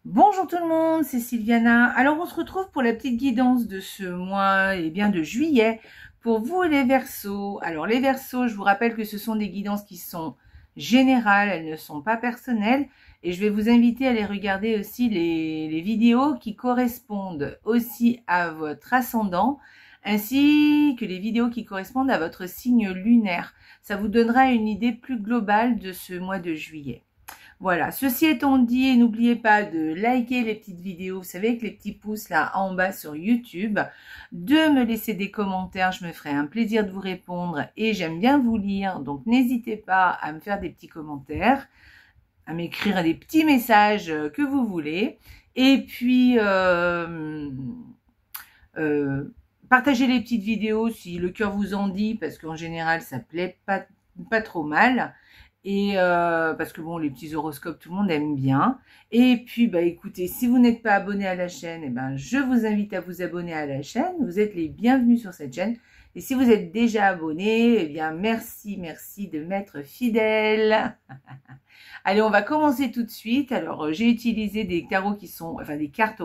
Bonjour tout le monde, c'est Sylviana. Alors on se retrouve pour la petite guidance de ce mois de juillet pour vous les Verseaux. Alors les Verseaux, je vous rappelle que ce sont des guidances qui sont générales, elles ne sont pas personnelles et je vais vous inviter à aller regarder aussi les vidéos qui correspondent aussi à votre ascendant ainsi que les vidéos qui correspondent à votre signe lunaire. Ça vous donnera une idée plus globale de ce mois de juillet. Voilà, ceci étant dit, n'oubliez pas de liker les petites vidéos, vous savez, avec les petits pouces là en bas sur YouTube, de me laisser des commentaires, je me ferai un plaisir de vous répondre et j'aime bien vous lire, donc n'hésitez pas à me faire des petits commentaires, à m'écrire des petits messages que vous voulez, et puis partagez les petites vidéos si le cœur vous en dit, parce qu'en général ça plaît pas trop mal. Et parce que bon, les petits horoscopes, tout le monde aime bien. Et puis, bah écoutez, si vous n'êtes pas abonné à la chaîne, eh ben, je vous invite à vous abonner à la chaîne. Vous êtes les bienvenus sur cette chaîne. Et si vous êtes déjà abonné, eh bien, merci de m'être fidèle. Allez, on va commencer tout de suite. Alors, j'ai utilisé des tarots qui sont, enfin des cartes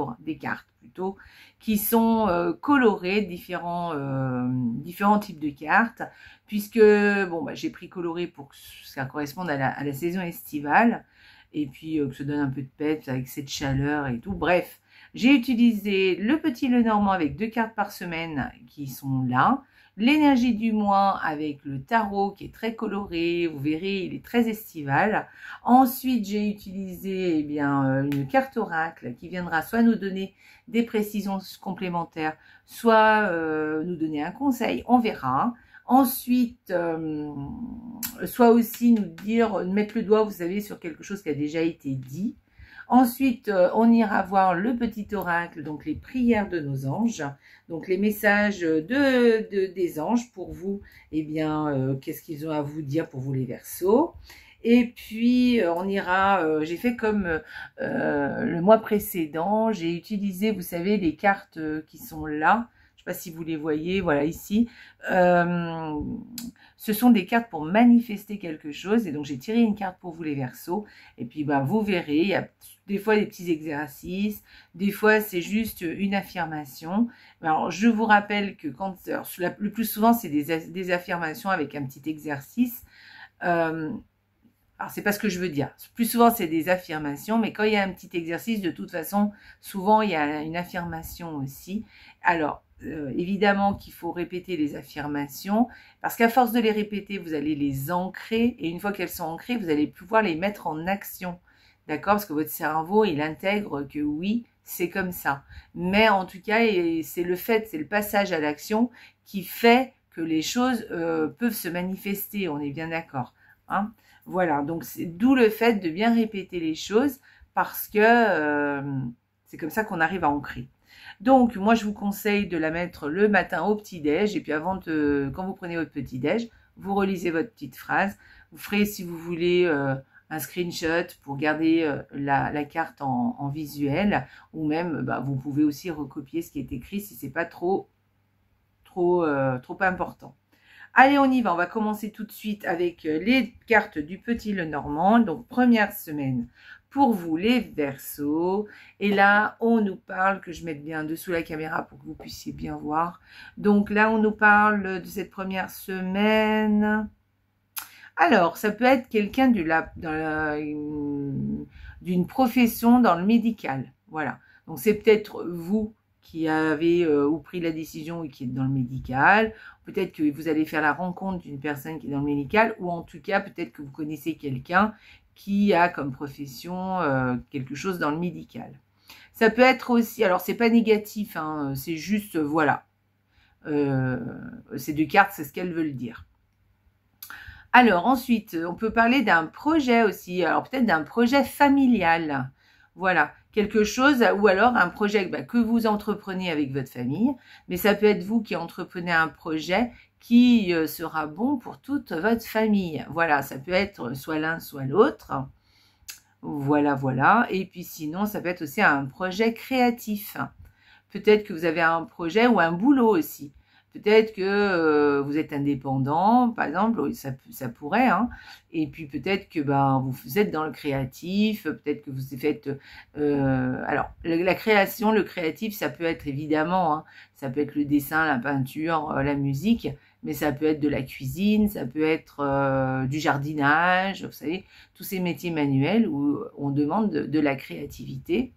plutôt, qui sont colorées, différents types de cartes, puisque bon, bah, j'ai pris coloré pour que ça corresponde à la saison estivale, et puis que ça donne un peu de peps avec cette chaleur et tout. Bref, j'ai utilisé le petit Lenormand avec 2 cartes par semaine qui sont là, l'énergie du mois avec le tarot qui est très coloré, vous verrez, il est très estival. Ensuite, j'ai utilisé une carte oracle qui viendra soit nous donner des précisions complémentaires, soit nous donner un conseil, on verra. Ensuite, soit aussi nous dire, mettre le doigt, vous savez, sur quelque chose qui a déjà été dit. Ensuite, on ira voir le petit oracle, donc les prières de nos anges, donc les messages des anges pour vous, qu'est-ce qu'ils ont à vous dire pour vous les Verseaux. Et puis, on ira, j'ai fait comme le mois précédent, j'ai utilisé, vous savez, les cartes qui sont là. Je ne sais pas si vous les voyez, voilà ici. Ce sont des cartes pour manifester quelque chose. Et donc, j'ai tiré une carte pour vous les Verseaux. Et puis, bah, vous verrez, il y a des fois des petits exercices. Des fois, c'est juste une affirmation. Alors, je vous rappelle que le plus souvent, c'est des affirmations avec un petit exercice. Alors, c'est pas ce que je veux dire. Plus souvent, c'est des affirmations, mais quand il y a un petit exercice, de toute façon, souvent, il y a une affirmation aussi. Alors, évidemment qu'il faut répéter les affirmations, parce qu'à force de les répéter, vous allez les ancrer, et une fois qu'elles sont ancrées, vous allez pouvoir les mettre en action. D'accord? Parce que votre cerveau, il intègre que oui, c'est comme ça. Mais en tout cas, c'est le passage à l'action qui fait que les choses peuvent se manifester. On est bien d'accord, hein? Voilà, donc c'est d'où le fait de bien répéter les choses parce que c'est comme ça qu'on arrive à ancrer. Donc, moi, je vous conseille de la mettre le matin au petit-déj et puis quand vous prenez votre petit-déj, vous relisez votre petite phrase. Vous ferez, si vous voulez, un screenshot pour garder la carte en visuel ou même, bah, vous pouvez aussi recopier ce qui est écrit si c'est pas trop important. Allez, on y va. On va commencer tout de suite avec les cartes du petit Lenormand. Donc, première semaine pour vous, les Verseaux. Et là, on nous parle, que je mette bien dessous la caméra pour que vous puissiez bien voir. Donc là, on nous parle de cette première semaine. Alors, ça peut être quelqu'un d'une profession dans le médical. Voilà. Donc, c'est peut-être vous qui avez ou pris la décision et qui est dans le médical. Peut-être que vous allez faire la rencontre d'une personne qui est dans le médical, ou en tout cas, peut-être que vous connaissez quelqu'un qui a comme profession quelque chose dans le médical. Ça peut être aussi, alors c'est pas négatif, hein, c'est juste, voilà. Ces 2 cartes, c'est ce qu'elles veulent dire. Alors ensuite, on peut parler d'un projet aussi, alors peut-être d'un projet familial. Voilà, quelque chose, ou alors un projet que vous entreprenez avec votre famille, mais ça peut être vous qui entreprenez un projet qui sera bon pour toute votre famille. Voilà, ça peut être soit l'un, soit l'autre. Voilà, voilà. Et puis sinon, ça peut être aussi un projet créatif. Peut-être que vous avez un projet ou un boulot aussi. Peut-être que vous êtes indépendant, par exemple, oui, ça pourrait, hein. Et puis peut-être que vous êtes dans le créatif, peut-être que vous faites... alors, la création, le créatif, ça peut être évidemment, hein, ça peut être le dessin, la peinture, la musique, mais ça peut être de la cuisine, ça peut être du jardinage, vous savez, tous ces métiers manuels où on demande de la créativité.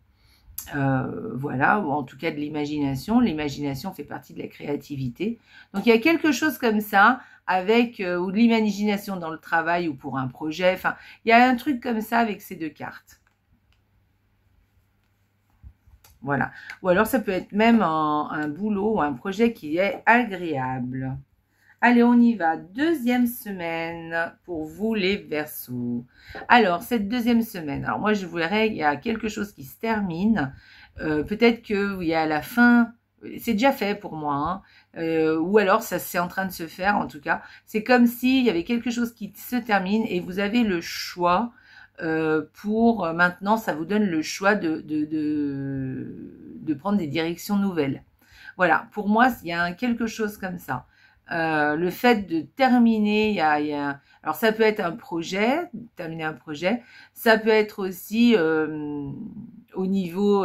Voilà, ou en tout cas de l'imagination. L'imagination fait partie de la créativité. Donc il y a quelque chose comme ça, avec ou de l'imagination dans le travail ou pour un projet. Enfin, il y a un truc comme ça avec ces deux cartes. Voilà. Ou alors ça peut être même un boulot ou un projet qui est agréable. Allez, on y va. Deuxième semaine pour vous les Verseaux. Alors, cette deuxième semaine, alors moi je vous dirais, il y a quelque chose qui se termine. Peut-être qu'il y a à la fin, c'est déjà fait pour moi, hein, ou alors ça c'est en train de se faire en tout cas. C'est comme s'il y avait quelque chose qui se termine et vous avez le choix pour maintenant, ça vous donne le choix de prendre des directions nouvelles. Voilà, pour moi, il y a quelque chose comme ça. Le fait de terminer, alors ça peut être un projet, terminer un projet, ça peut être aussi au niveau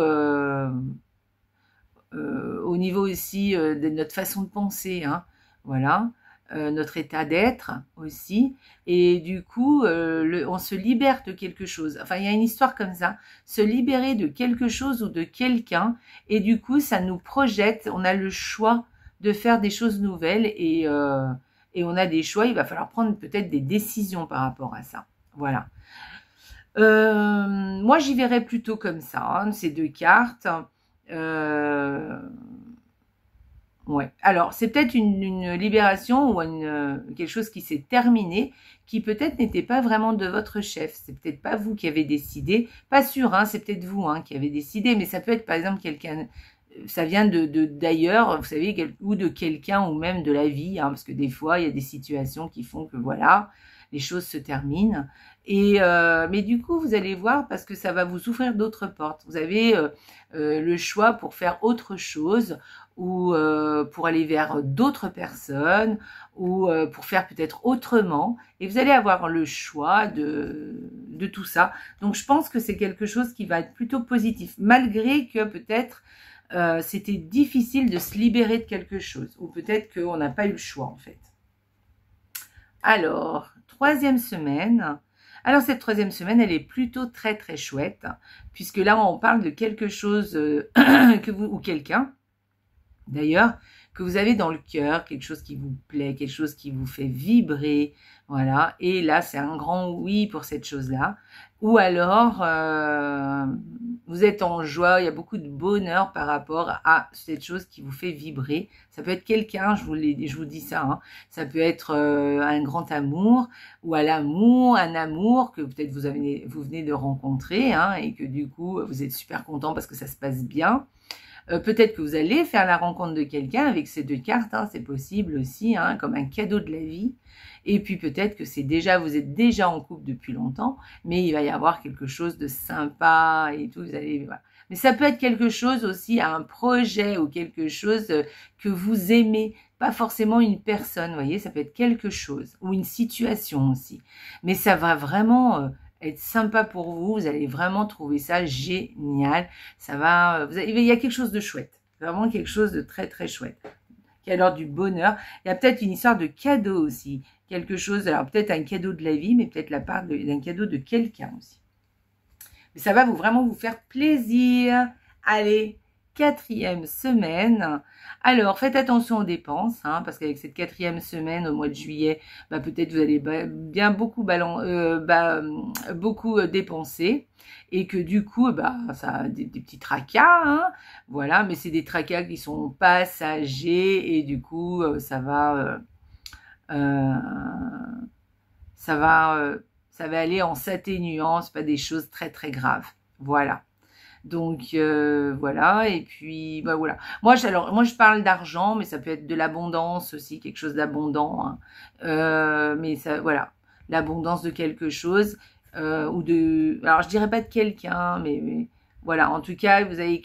aussi de notre façon de penser, hein, voilà, notre état d'être aussi, et du coup on se libère de quelque chose. Enfin, il y a une histoire comme ça, se libérer de quelque chose ou de quelqu'un, et du coup ça nous projette, on a le choix de faire des choses nouvelles et on a des choix, il va falloir prendre peut-être des décisions par rapport à ça. Voilà. Moi, j'y verrais plutôt comme ça, hein, ces deux cartes. Ouais. Alors, c'est peut-être une libération ou quelque chose qui s'est terminé, qui peut-être n'était pas vraiment de votre chef. C'est peut-être pas vous qui avez décidé. Pas sûr, hein, c'est peut-être vous qui avez décidé, mais ça peut être par exemple quelqu'un... Ça vient d'ailleurs, vous savez, ou de quelqu'un, ou même de la vie, hein, parce que des fois, il y a des situations qui font que, voilà, les choses se terminent. Mais du coup, vous allez voir, parce que ça va vous ouvrir d'autres portes. Vous avez le choix pour faire autre chose, ou pour aller vers d'autres personnes, ou pour faire peut-être autrement. Et vous allez avoir le choix de tout ça. Donc, je pense que c'est quelque chose qui va être plutôt positif, malgré que peut-être c'était difficile de se libérer de quelque chose, ou peut-être qu'on n'a pas eu le choix en fait. Alors, troisième semaine. Alors cette troisième semaine, elle est plutôt très très chouette, puisque là on parle de quelque chose que vous, ou quelqu'un d'ailleurs, que vous avez dans le cœur, quelque chose qui vous plaît, quelque chose qui vous fait vibrer, voilà. Et là, c'est un grand oui pour cette chose-là. Ou alors, vous êtes en joie, il y a beaucoup de bonheur par rapport à cette chose qui vous fait vibrer. Ça peut être quelqu'un, je vous dis ça, hein. Ça peut être un grand amour, ou à l'amour, un amour que peut-être vous venez de rencontrer, hein, et que du coup, vous êtes super content parce que ça se passe bien. Peut-être que vous allez faire la rencontre de quelqu'un avec ces deux cartes, hein, c'est possible aussi, hein, comme un cadeau de la vie. Et puis peut-être que vous êtes déjà en couple depuis longtemps, mais il va y avoir quelque chose de sympa et tout. Voilà. Mais ça peut être quelque chose aussi, un projet ou quelque chose que vous aimez, pas forcément une personne, vous voyez, ça peut être quelque chose ou une situation aussi. Mais ça va vraiment être sympa pour vous, vous allez vraiment trouver ça génial. Il y a quelque chose de chouette, vraiment quelque chose de très très chouette. Qui a alors du bonheur. Il y a peut-être une histoire de cadeau aussi, quelque chose, alors peut-être un cadeau de la vie, mais peut-être la part d'un cadeau de quelqu'un aussi. Mais ça va vraiment vous faire plaisir. Allez, quatrième semaine. Alors, faites attention aux dépenses, hein, parce qu'avec cette quatrième semaine au mois de juillet, peut-être vous allez bien beaucoup, beaucoup dépenser, et que du coup, ça a des petits tracas, hein, voilà, mais c'est des tracas qui sont passagers, et du coup, ça va aller en s'atténuant, c'est pas des choses très très graves, voilà. Donc voilà, et puis voilà. Moi je parle d'argent, mais ça peut être de l'abondance aussi, quelque chose d'abondant, hein. Mais ça, voilà, l'abondance de quelque chose, ou de, alors je dirais pas de quelqu'un, mais voilà, en tout cas vous avez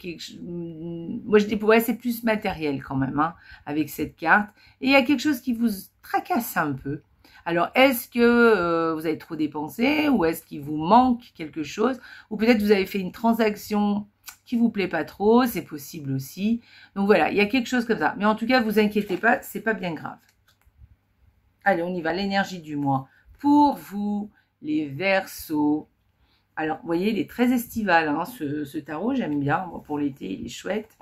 moi je dis, ouais, c'est plus matériel quand même, hein, avec cette carte. Et il y a quelque chose qui vous tracasse un peu. Alors, est-ce que vous avez trop dépensé ou est-ce qu'il vous manque quelque chose? Ou peut-être vous avez fait une transaction qui vous plaît pas trop, c'est possible aussi. Donc voilà, il y a quelque chose comme ça. Mais en tout cas, vous inquiétez pas, c'est pas bien grave. Allez, on y va, l'énergie du mois. Pour vous, les Verseaux. Alors, vous voyez, il est très estival, hein, ce tarot, j'aime bien. Moi, pour l'été, il est chouette.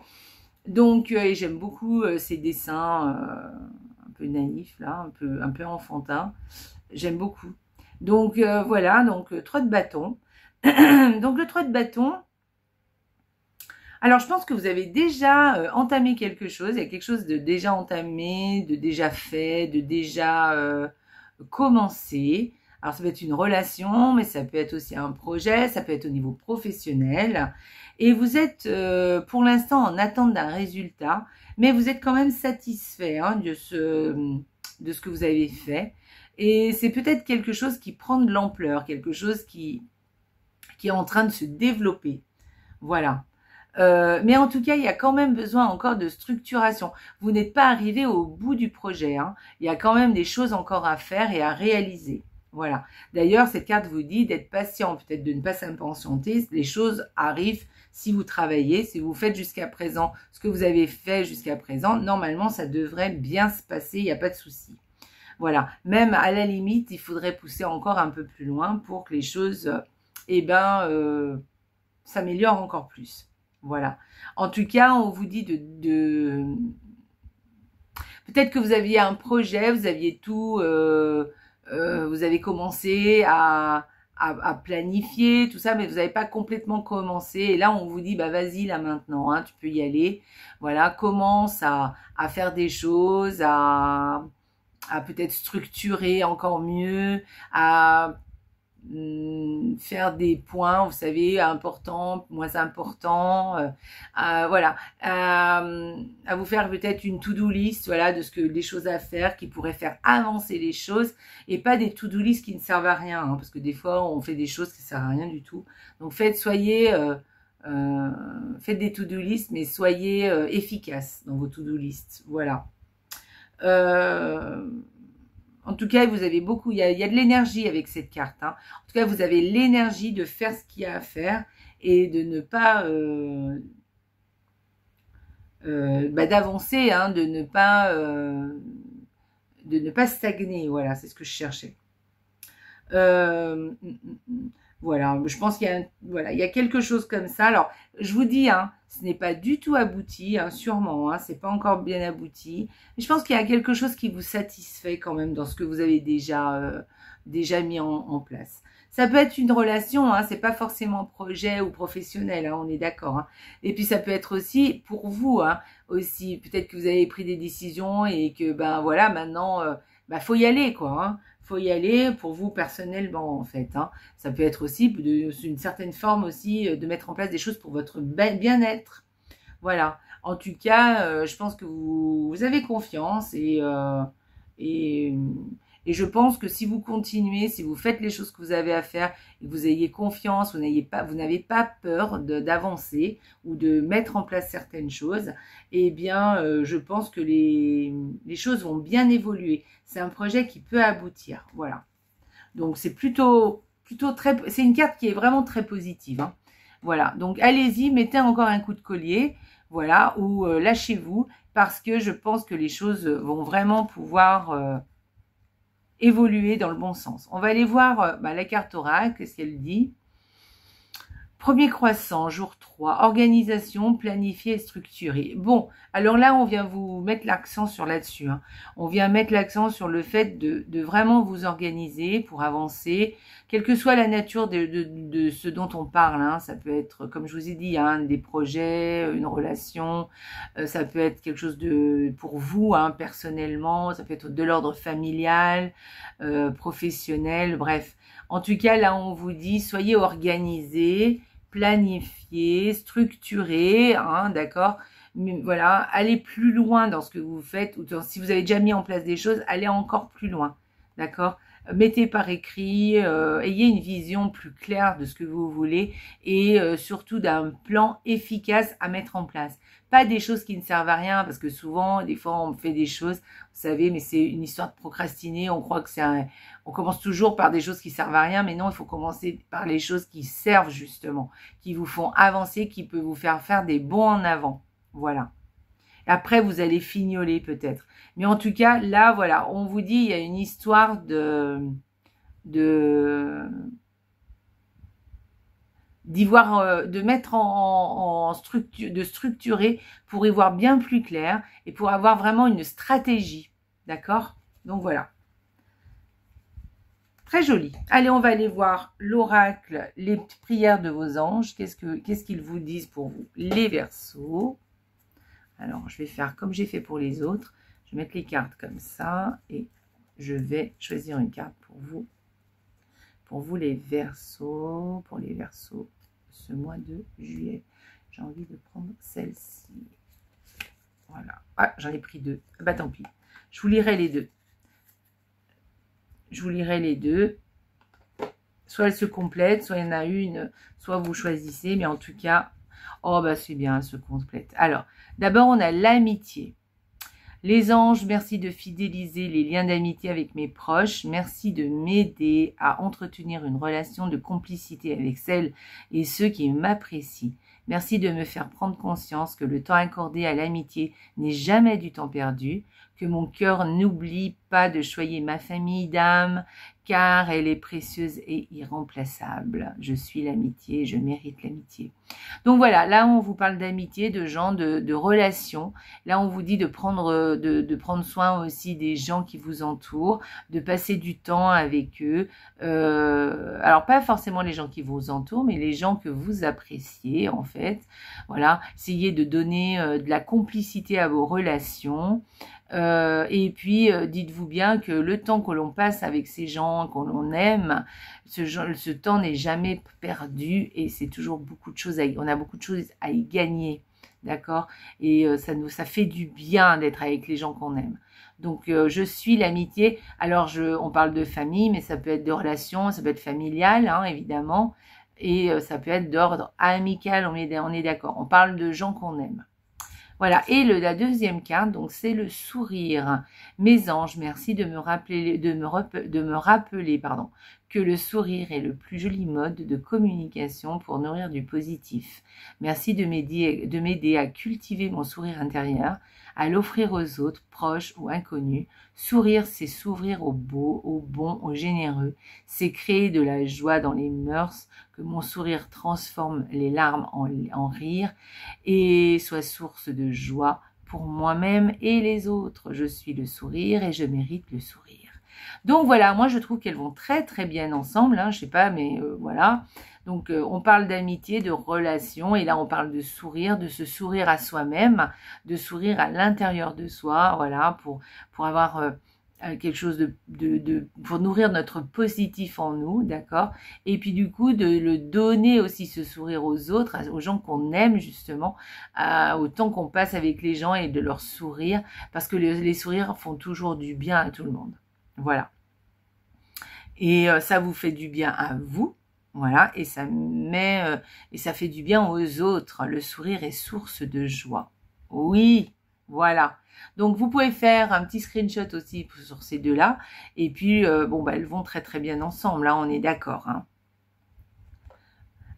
Donc, j'aime beaucoup ces dessins un peu naïfs, là, un peu enfantins. J'aime beaucoup. Donc, voilà, donc 3 de bâton. Donc, le 3 de bâton. Alors, je pense que vous avez déjà entamé quelque chose. Il y a quelque chose de déjà entamé, de déjà fait, de déjà commencé. Alors, ça peut être une relation, mais ça peut être aussi un projet, ça peut être au niveau professionnel. Et vous êtes pour l'instant en attente d'un résultat, mais vous êtes quand même satisfait hein, de ce que vous avez fait. Et c'est peut-être quelque chose qui prend de l'ampleur, quelque chose qui est en train de se développer. Voilà. Mais en tout cas, il y a quand même besoin encore de structuration. Vous n'êtes pas arrivé au bout du projet. Hein. Il y a quand même des choses encore à faire et à réaliser. Voilà. D'ailleurs, cette carte vous dit d'être patient, peut-être de ne pas s'impatienter. Les choses arrivent si vous travaillez, si vous faites jusqu'à présent ce que vous avez fait jusqu'à présent. Normalement, ça devrait bien se passer, il n'y a pas de souci. Voilà. Même à la limite, il faudrait pousser encore un peu plus loin pour que les choses, s'améliorent encore plus. Voilà. En tout cas, on vous dit peut-être que vous aviez un projet, vous aviez tout, vous avez commencé à planifier tout ça, mais vous n'avez pas complètement commencé. Et là, on vous dit, bah vas-y là maintenant, hein, tu peux y aller. Voilà, commence à faire des choses, à peut-être structurer encore mieux, à faire des points, vous savez, importants, moins importants, voilà, à vous faire peut-être une to-do list, voilà, de ce que des choses à faire qui pourraient faire avancer les choses et pas des to-do list qui ne servent à rien, hein, parce que des fois on fait des choses qui ne servent à rien du tout. Donc faites des to-do list, mais soyez efficaces dans vos to-do list, voilà. En tout cas, vous avez beaucoup, il y a de l'énergie avec cette carte. Hein. En tout cas, vous avez l'énergie de faire ce qu'il y a à faire et de ne pas d'avancer, hein, de ne pas stagner. Voilà, c'est ce que je cherchais. Voilà, je pense qu'il y a, voilà, il y a quelque chose comme ça. Alors, je vous dis, hein, ce n'est pas du tout abouti, hein, sûrement, hein, c'est pas encore bien abouti. Mais je pense qu'il y a quelque chose qui vous satisfait quand même dans ce que vous avez déjà mis en place. Ça peut être une relation, hein, c'est pas forcément projet ou professionnel, hein, on est d'accord. Hein. Et puis ça peut être aussi pour vous, hein, aussi. Peut-être que vous avez pris des décisions et que ben voilà, maintenant, faut y aller, quoi. Hein. Faut y aller pour vous personnellement en fait. Hein. Ça peut être aussi une certaine forme aussi de mettre en place des choses pour votre bien-être. Voilà. En tout cas, je pense que vous avez confiance et je pense que si vous continuez, si vous faites les choses que vous avez à faire et que vous ayez confiance, vous n'avez pas peur d'avancer ou de mettre en place certaines choses, eh bien, je pense que les choses vont bien évoluer. C'est un projet qui peut aboutir. Voilà. Donc, c'est plutôt c'est une carte qui est vraiment très positive. Hein. Voilà. Donc, allez-y, mettez encore un coup de collier. Voilà. Ou lâchez-vous parce que je pense que les choses vont vraiment pouvoir évoluer dans le bon sens. On va aller voir la carte oracle, qu'est-ce qu'elle dit. Premier croissant, jour 3, organisation, planifiée et structurée. Bon, alors là, on vient vous mettre l'accent sur là-dessus. Hein. On vient mettre l'accent sur le fait de vraiment vous organiser pour avancer, quelle que soit la nature de ce dont on parle. Hein. Ça peut être, comme je vous ai dit, hein, des projets, une relation, ça peut être quelque chose pour vous, hein, personnellement, ça peut être de l'ordre familial, professionnel, bref. En tout cas, là, on vous dit, soyez organisés, planifié, structuré, hein, d'accord. Mais voilà, allez plus loin dans ce que vous faites, ou si vous avez déjà mis en place des choses, allez encore plus loin, d'accord. mettez par écrit, ayez une vision plus claire de ce que vous voulez et surtout d'un plan efficace à mettre en place. Pas des choses qui ne servent à rien, parce que souvent, des fois, on fait des choses, vous savez, mais c'est une histoire de procrastiner. On croit que on commence toujours par des choses qui servent à rien, mais non, il faut commencer par les choses qui servent justement, qui vous font avancer, qui peuvent vous faire des bonds en avant. Voilà. Après, vous allez fignoler peut-être. Mais en tout cas, là, voilà, on vous dit, il y a une histoire d'y voir, de mettre en structure, de structurer pour y voir bien plus clair et pour avoir vraiment une stratégie. D'accord? Donc voilà. Très joli. Allez, on va aller voir l'oracle, les prières de vos anges. Qu'est-ce qu'ils vous disent pour vous, les Verseaux? Alors, je vais faire comme j'ai fait pour les autres. Je vais mettre les cartes comme ça et je vais choisir une carte pour vous. Pour vous, les Verseaux, ce mois de juillet. J'ai envie de prendre celle-ci. Voilà. Ah, j'en ai pris deux. Bah, tant pis. Je vous lirai les deux. Je vous lirai les deux. Soit elles se complètent, soit il y en a une, soit vous choisissez. Mais en tout cas, oh, bah, c'est bien, elles se complètent. Alors, d'abord, on a l'amitié. Les anges, merci de fidéliser les liens d'amitié avec mes proches. Merci de m'aider à entretenir une relation de complicité avec celles et ceux qui m'apprécient. Merci de me faire prendre conscience que le temps accordé à l'amitié n'est jamais du temps perdu, que mon cœur n'oublie pas de choyer ma famille d'âme, car elle est précieuse et irremplaçable. Je suis l'amitié, je mérite l'amitié. Donc voilà, là on vous parle d'amitié, de gens, de relations. Là on vous dit de prendre soin aussi des gens qui vous entourent, de passer du temps avec eux. Alors pas forcément les gens qui vous entourent, mais les gens que vous appréciez en fait. Voilà, essayez de donner de la complicité à vos relations. Et puis, dites-vous bien que le temps que l'on passe avec ces gens qu'on l'on aime, ce temps n'est jamais perdu et c'est toujours beaucoup de choses on a beaucoup de choses à y gagner, d'accord? Et ça fait du bien d'être avec les gens qu'on aime. Donc, je suis l'amitié. Alors, on parle de famille, mais ça peut être de relations, ça peut être familial, hein, évidemment, et ça peut être d'ordre amical. On est d'accord. On parle de gens qu'on aime. Voilà, et la deuxième carte, donc c'est le sourire. Mes anges, merci de me rappeler, pardon, que le sourire est le plus joli mode de communication pour nourrir du positif. Merci de m'aider à cultiver mon sourire intérieur, à l'offrir aux autres, proches ou inconnus. Sourire, c'est s'ouvrir au beau, au bon, au généreux. C'est créer de la joie dans les mœurs, que mon sourire transforme les larmes en rire et soit source de joie pour moi-même et les autres. Je suis le sourire et je mérite le sourire. Donc voilà, moi je trouve qu'elles vont très très bien ensemble, hein, je sais pas, mais voilà. Donc on parle d'amitié, de relation, et là on parle de sourire, de se sourire à soi-même, de sourire à l'intérieur de soi, voilà, pour avoir quelque chose pour nourrir notre positif en nous, d'accord? Et puis du coup de le donner aussi, ce sourire aux autres, aux gens qu'on aime justement, au temps qu'on passe avec les gens, et de leur sourire, parce que les sourires font toujours du bien à tout le monde. Voilà. Et ça vous fait du bien à vous, voilà, et ça fait du bien aux autres. Le sourire est source de joie. Oui, voilà. Donc vous pouvez faire un petit screenshot aussi sur ces deux-là. Et puis bon, bah elles vont très très bien ensemble, là on est d'accord, hein.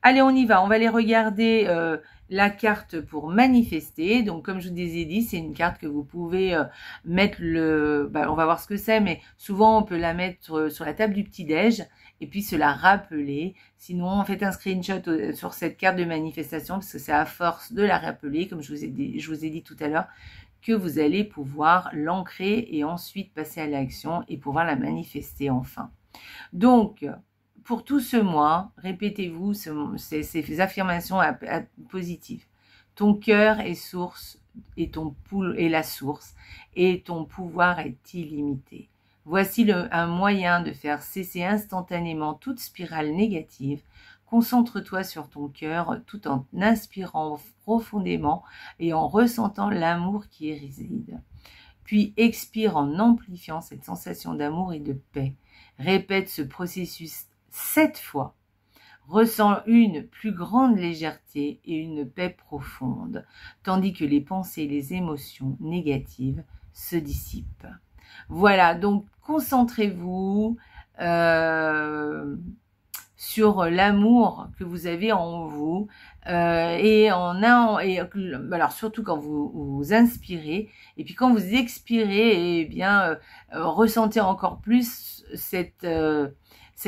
Allez, on y va. On va aller regarder la carte pour manifester. Donc, comme je vous ai dit, c'est une carte que vous pouvez mettre on va voir ce que c'est, mais souvent, on peut la mettre sur la table du petit-déj et puis se la rappeler. Sinon, faites un screenshot sur cette carte de manifestation, parce que c'est à force de la rappeler, comme je vous ai dit tout à l'heure, que vous allez pouvoir l'ancrer et ensuite passer à l'action et pouvoir la manifester enfin. Donc, pour tout ce mois, répétez-vous ces affirmations positives. Ton cœur est source et est la source, et ton pouvoir est illimité. Voici un moyen de faire cesser instantanément toute spirale négative. Concentre-toi sur ton cœur tout en inspirant profondément et en ressentant l'amour qui y réside. Puis expire en amplifiant cette sensation d'amour et de paix. répète ce processus 7 fois, ressent une plus grande légèreté et une paix profonde, tandis que les pensées et les émotions négatives se dissipent. Voilà, donc concentrez-vous sur l'amour que vous avez en vous alors surtout quand vous inspirez et puis quand vous expirez, eh bien ressentez encore plus cette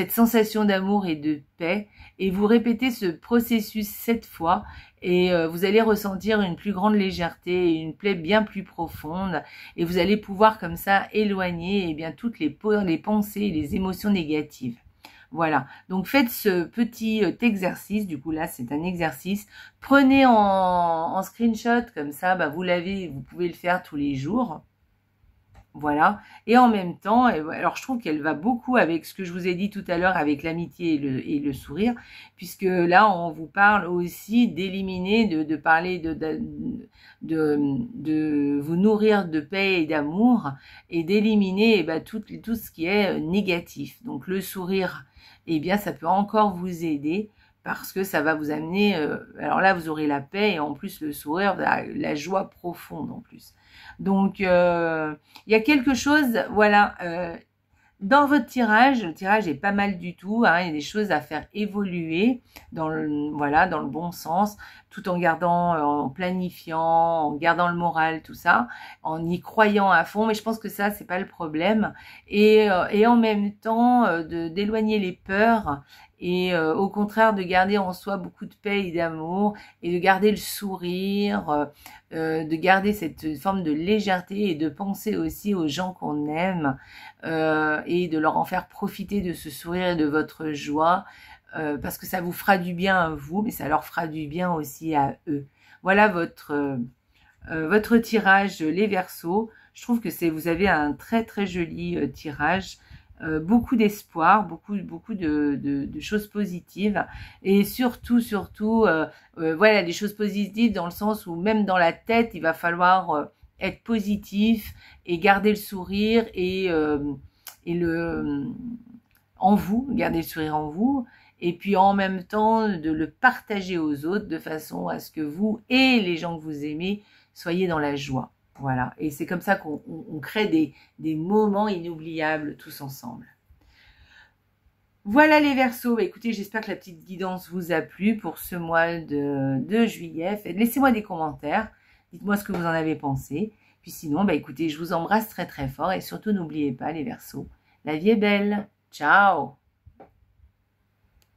sensation d'amour et de paix et vous répétez ce processus 7 fois et vous allez ressentir une plus grande légèreté et une paix bien plus profonde et vous allez pouvoir comme ça éloigner bien toutes les pensées et les émotions négatives. Voilà, donc faites ce petit exercice, du coup là c'est un exercice, prenez en screenshot comme ça, vous l'avez, vous pouvez le faire tous les jours. Voilà, et en même temps, alors je trouve qu'elle va beaucoup avec ce que je vous ai dit tout à l'heure avec l'amitié et le sourire, puisque là on vous parle aussi d'éliminer, de parler de vous nourrir de paix et d'amour et d'éliminer tout ce qui est négatif. Donc le sourire, bien ça peut encore vous aider parce que ça va vous amener, alors là vous aurez la paix et en plus le sourire, la joie profonde en plus. Donc, il y a quelque chose, voilà, dans votre tirage, le tirage est pas mal du tout, hein, il y a des choses à faire évoluer dans le bon sens, tout en gardant, en planifiant, en gardant le moral, tout ça, en y croyant à fond, mais je pense que ça, c'est pas le problème, et en même temps, d'éloigner les peurs, et au contraire de garder en soi beaucoup de paix et d'amour, et de garder le sourire, de garder cette forme de légèreté, et de penser aussi aux gens qu'on aime, et de leur en faire profiter de ce sourire et de votre joie, parce que ça vous fera du bien à vous, mais ça leur fera du bien aussi à eux. Voilà votre tirage, les Verseaux. Je trouve que vous avez un très très joli tirage, beaucoup d'espoir, beaucoup de choses positives, et surtout voilà, des choses positives dans le sens où même dans la tête, il va falloir être positif et garder le sourire en vous, garder le sourire en vous, et puis en même temps de le partager aux autres de façon à ce que vous et les gens que vous aimez soyez dans la joie. Voilà, et c'est comme ça qu'on crée des moments inoubliables tous ensemble. Voilà les Verseaux, écoutez, j'espère que la petite guidance vous a plu pour ce mois de juillet. Laissez-moi des commentaires, dites-moi ce que vous en avez pensé. Puis sinon, écoutez, je vous embrasse très très fort et surtout n'oubliez pas les Verseaux, la vie est belle. Ciao!